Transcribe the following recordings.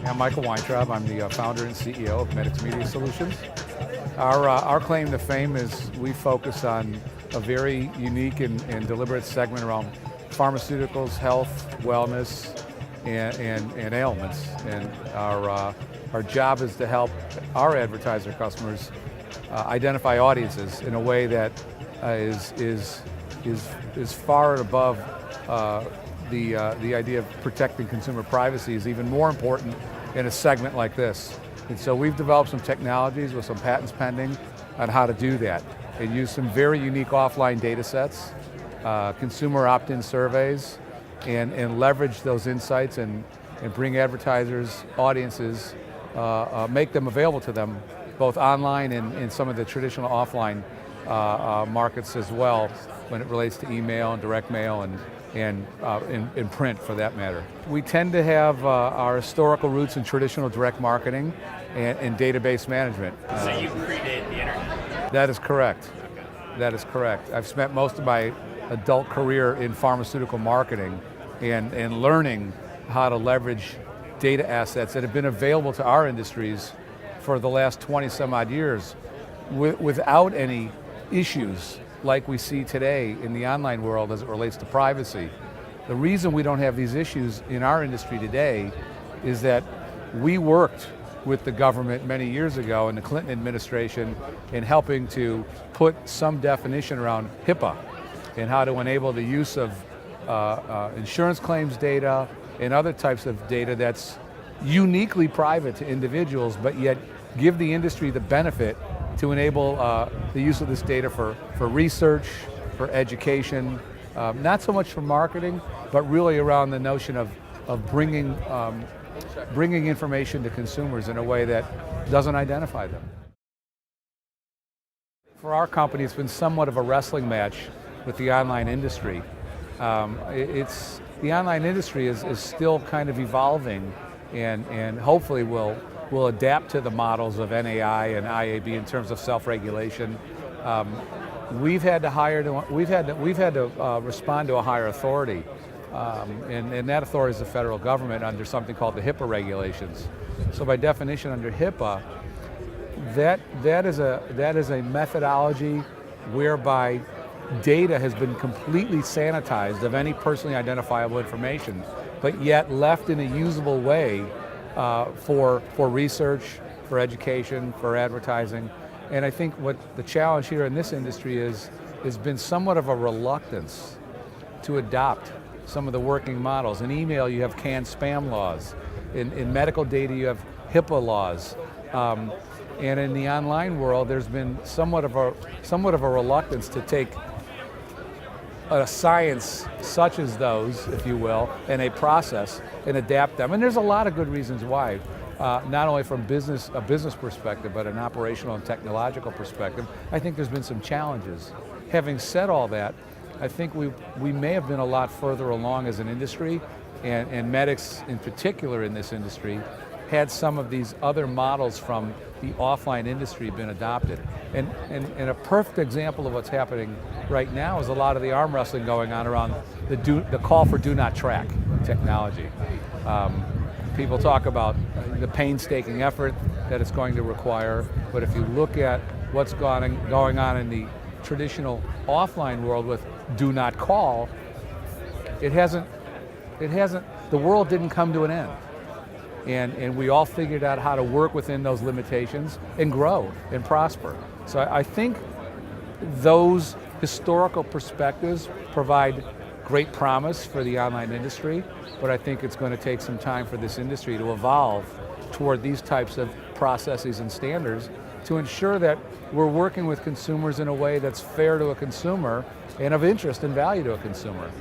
I'm Michael Weintraub. I'm the founder and CEO of Medicx Media Solutions. Our claim to fame is we focus on a very unique and deliberate segment around pharmaceuticals, health, wellness, and ailments. And our job is to help our advertiser customers identify audiences in a way that is far and above the idea of protecting consumer privacy is even more important in a segment like this. And so we've developed some technologies with some patents pending on how to do that and use some very unique offline data sets, consumer opt-in surveys, and leverage those insights and bring advertisers, audiences, make them available to them both online and in some of the traditional offline markets as well when it relates to email and direct mail and in print for that matter. We tend to have our historical roots in traditional direct marketing and database management. So you predate the internet? That is correct. Okay. That is correct. I've spent most of my adult career in pharmaceutical marketing and learning how to leverage data assets that have been available to our industries for the last 20 some odd years without any issues like we see today in the online world as it relates to privacy. The reason we don't have these issues in our industry today is that we worked with the government many years ago in the Clinton administration in helping to put some definition around HIPAA and how to enable the use of insurance claims data and other types of data that's uniquely private to individuals, but yet give the industry the benefit to enable the use of this data for research, for education, not so much for marketing, but really around the notion of bringing information to consumers in a way that doesn't identify them. For our company, it's been somewhat of a wrestling match with the online industry. The online industry is still kind of evolving and hopefully will adapt to the models of NAI and IAB in terms of self-regulation. We've had to respond to a higher authority, and that authority is the federal government under something called the HIPAA regulations. So by definition, under HIPAA, that is a methodology whereby data has been completely sanitized of any personally identifiable information, but yet left in a usable way for research, for education, for advertising. And I think what the challenge here in this industry has been somewhat of a reluctance to adopt some of the working models. In email, you have canned spam laws. In medical data, you have HIPAA laws. And in the online world, there's been somewhat of a reluctance to take a science such as those, if you will, and a process and adapt them. And there's a lot of good reasons why, not only from a business perspective, but an operational and technological perspective. I think there's been some challenges. Having said all that, I think we may have been a lot further along as an industry, and Medicx in particular in this industry had some of these other models from the offline industry been adopted. And a perfect example of what's happening right now is a lot of the arm wrestling going on around the call for do not track technology. People talk about the painstaking effort that it's going to require, but if you look at what's going on in the traditional offline world with do not call, the world didn't come to an end. And we all figured out how to work within those limitations and grow and prosper. So I think those historical perspectives provide great promise for the online industry, but I think it's going to take some time for this industry to evolve toward these types of processes and standards to ensure that we're working with consumers in a way that's fair to a consumer and of interest and value to a consumer.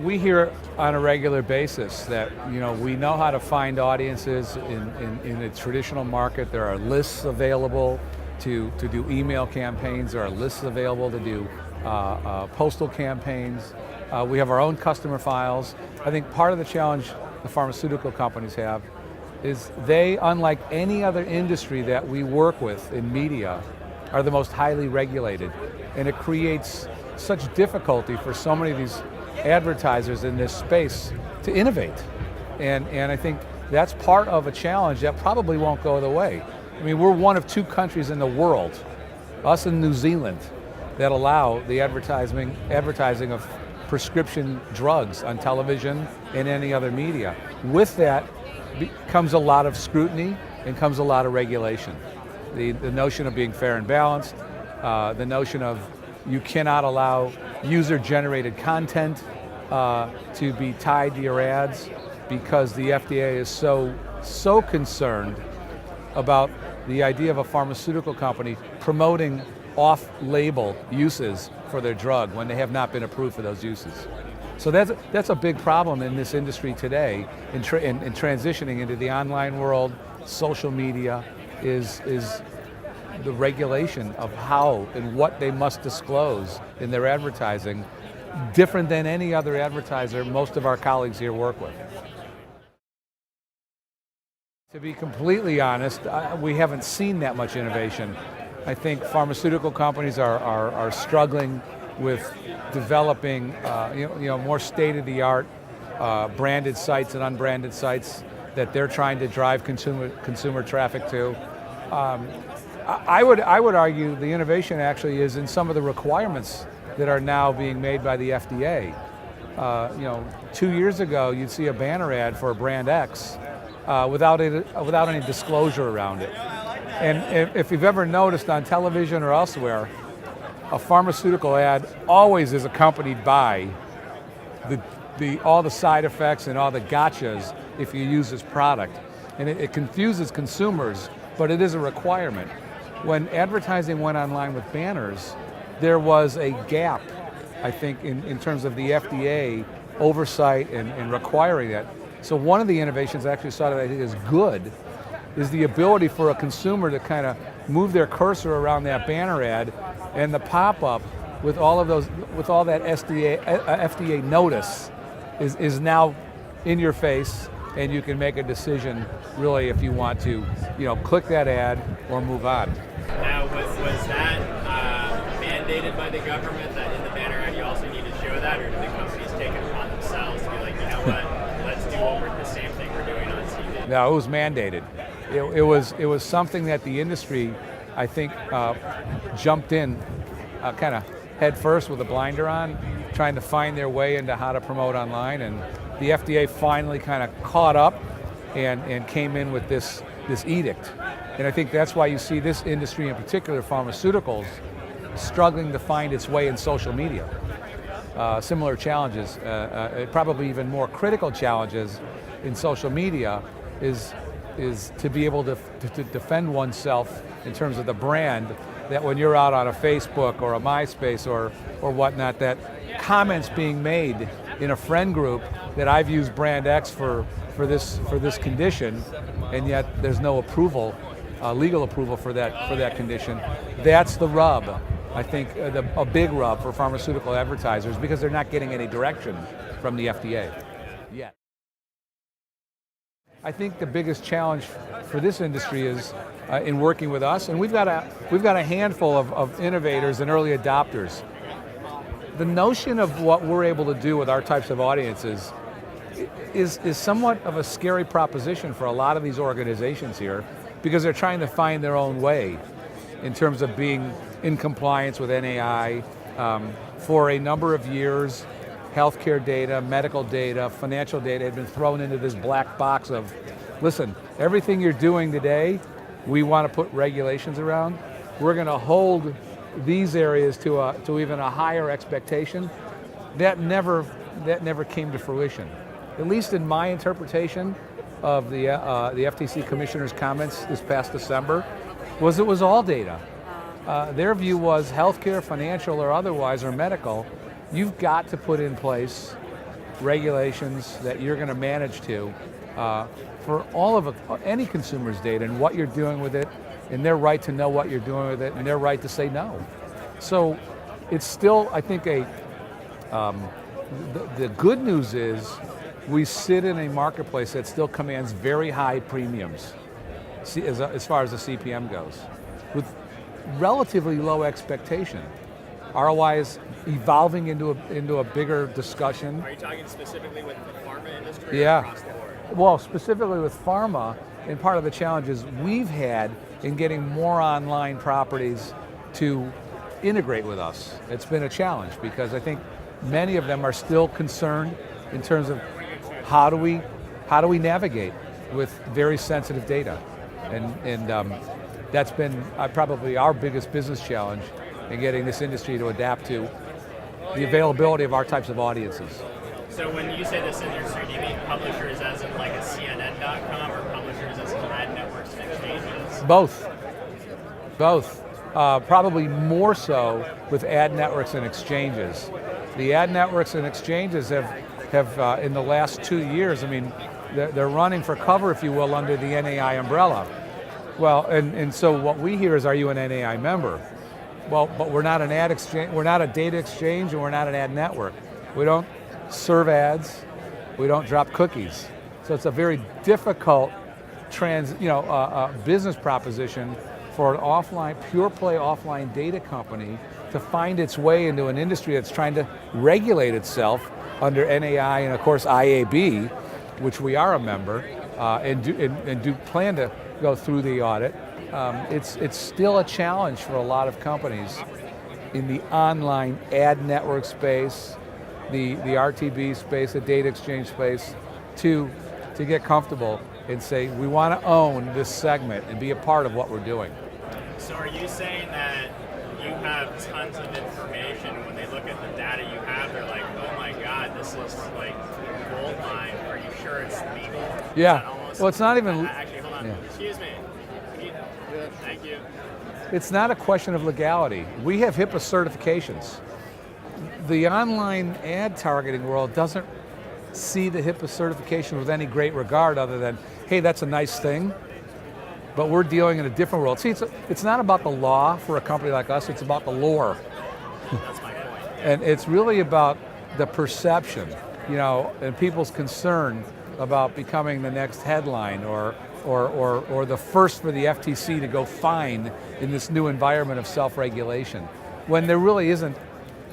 We hear on a regular basis that we know how to find audiences in the traditional market. There are lists available to do email campaigns. There are lists available to do postal campaigns. We have our own customer files. I think part of the challenge the pharmaceutical companies have is they, unlike any other industry that we work with in media, are the most highly regulated. And it creates such difficulty for so many of these advertisers in this space to innovate. And I think that's part of a challenge that probably won't go away. I mean, we're one of 2 countries in the world, us and New Zealand, that allow the advertising of prescription drugs on television and any other media. With that comes a lot of scrutiny and comes a lot of regulation. The notion of being fair and balanced, the notion of you cannot allow user-generated content to be tied to your ads, because the FDA is so concerned about the idea of a pharmaceutical company promoting off-label uses for their drug when they have not been approved for those uses. So that's a big problem in this industry today, in transitioning into the online world. Social media is the regulation of how and what they must disclose in their advertising, different than any other advertiser most of our colleagues here work with. To be completely honest, we haven't seen that much innovation. I think pharmaceutical companies are struggling with developing more state-of-the-art branded sites and unbranded sites that they're trying to drive consumer traffic to. I would argue the innovation actually is in some of the requirements that are now being made by the FDA. 2 years ago, you'd see a banner ad for a brand X without any disclosure around it. And if you've ever noticed on television or elsewhere, a pharmaceutical ad always is accompanied by all the side effects and all the gotchas if you use this product. And it confuses consumers, but it is a requirement. When advertising went online with banners, there was a gap, I think, in terms of the FDA oversight and requiring that. So one of the innovations I actually saw that I think is good is the ability for a consumer to kind of move their cursor around that banner ad, and the pop-up with all that FDA notice is now in your face, and you can make a decision really if you want to click that ad or move on. Now, was that mandated by the government that in the banner ad you also need to show that, or did the companies take it upon themselves to be like, you know what, let's do the same thing we're doing on TV? No, it was mandated. It was something that the industry, I think, jumped in kind of head first with a blinder on, trying to find their way into how to promote online, and the FDA finally kind of caught up and came in with this edict. And I think that's why you see this industry, in particular pharmaceuticals, struggling to find its way in social media. Similar challenges, probably even more critical challenges in social media is to be able to defend oneself in terms of the brand, that when you're out on a Facebook or a MySpace or whatnot, that comments being made in a friend group that I've used brand X for this condition, and yet there's no approval, legal approval for that condition. That's the rub, I think, a big rub for pharmaceutical advertisers, because they're not getting any direction from the FDA yet. I think the biggest challenge for this industry is in working with us, and we've got a handful of innovators and early adopters. The notion of what we're able to do with our types of audiences is somewhat of a scary proposition for a lot of these organizations here, because they're trying to find their own way in terms of being in compliance with NAI. For a number of years, healthcare data, medical data, financial data had been thrown into this black box of, listen, everything you're doing today, we want to put regulations around. We're going to hold these areas to even a higher expectation. That never came to fruition. At least in my interpretation of the FTC Commissioner's comments this past December, it was all data. Their view was healthcare, financial or otherwise, or medical, you've got to put in place regulations that you're going to manage to for all of any consumer's data and what you're doing with it, and their right to know what you're doing with it, and their right to say no. So it's still, I think, the good news is we sit in a marketplace that still commands very high premiums as far as the CPM goes, with relatively low expectation. ROI is evolving into a bigger discussion. Are you talking specifically with the pharma industry or Yeah. across the board? Well, specifically with pharma, and part of the challenges we've had in getting more online properties to integrate with us. It's been a challenge because I think many of them are still concerned in terms of how do we navigate with very sensitive data, and that's been probably our biggest business challenge in getting this industry to adapt to the availability of our types of audiences. So when you say this industry, do you mean publishers as in like a CNN.com or publishers as in ad networks and exchanges? Both. Probably more so with ad networks and exchanges. The ad networks and exchanges have in the last 2 years, I mean, they're running for cover, if you will, under the NAI umbrella. Well, and so what we hear is, are you an NAI member? Well, but we're not an ad exchange, we're not a data exchange, and we're not an ad network. We don't serve ads, we don't drop cookies. So it's a very difficult business proposition for an offline, pure play offline data company to find its way into an industry that's trying to regulate itself under NAI and of course IAB, which we are a member, and do plan to go through the audit. It's still a challenge for a lot of companies in the online ad network space, the RTB space, the data exchange space, to get comfortable and say, we want to own this segment and be a part of what we're doing. So are you saying that you have tons of information, when they look at the data you have, they're like, oh my God, this is like gold mine, are you sure it's legal? Yeah, well it's not even... Actually, hold on, yeah. Excuse me. Thank you. It's not a question of legality. We have HIPAA certifications. The online ad targeting world doesn't see the HIPAA certification with any great regard other than, hey, that's a nice thing, but we're dealing in a different world. See, it's not about the law for a company like us, it's about the lore. That's my point. And it's really about the perception, and people's concern about becoming the next headline or the first for the FTC to go find in this new environment of self-regulation. When there really isn't,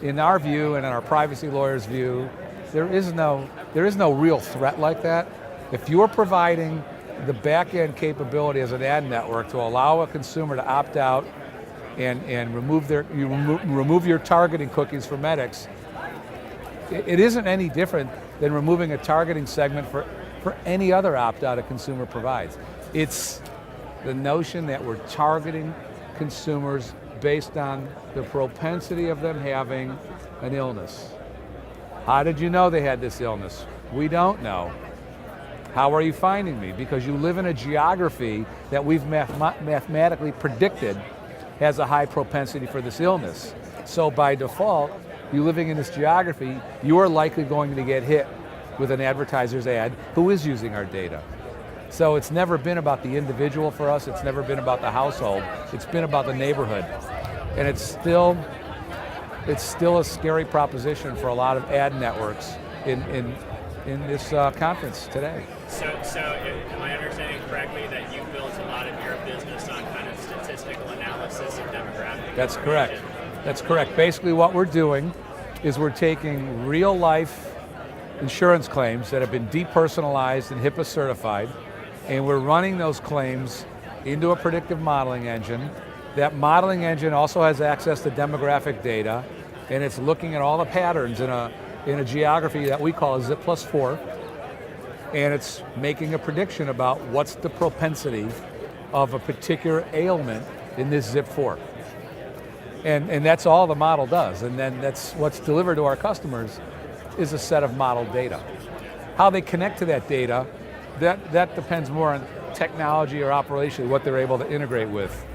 in our view and in our privacy lawyers' view, there is no real threat like that. If you're providing the back-end capability as an ad network to allow a consumer to opt out and remove your targeting cookies for Medicx, it isn't any different than removing a targeting segment for any other opt-out a consumer provides. It's the notion that we're targeting consumers based on the propensity of them having an illness. How did you know they had this illness? We don't know. How are you finding me? Because you live in a geography that we've mathematically predicted has a high propensity for this illness. So by default, you living in this geography, you are likely going to get hit with an advertiser's ad who is using our data. So it's never been about the individual for us, it's never been about the household, it's been about the neighborhood. And it's still a scary proposition for a lot of ad networks in this conference today. So am I understanding correctly that you built a lot of your business on kind of statistical analysis of demographic? That's correct. That's correct. Basically what we're doing is we're taking real life insurance claims that have been depersonalized and HIPAA certified, and we're running those claims into a predictive modeling engine. That modeling engine also has access to demographic data, and it's looking at all the patterns in a geography that we call a zip plus 4, and it's making a prediction about what's the propensity of a particular ailment in this zip 4. And that's all the model does, and then that's what's delivered to our customers is a set of modeled data. How they connect to that data, that depends more on technology or operation, what they're able to integrate with.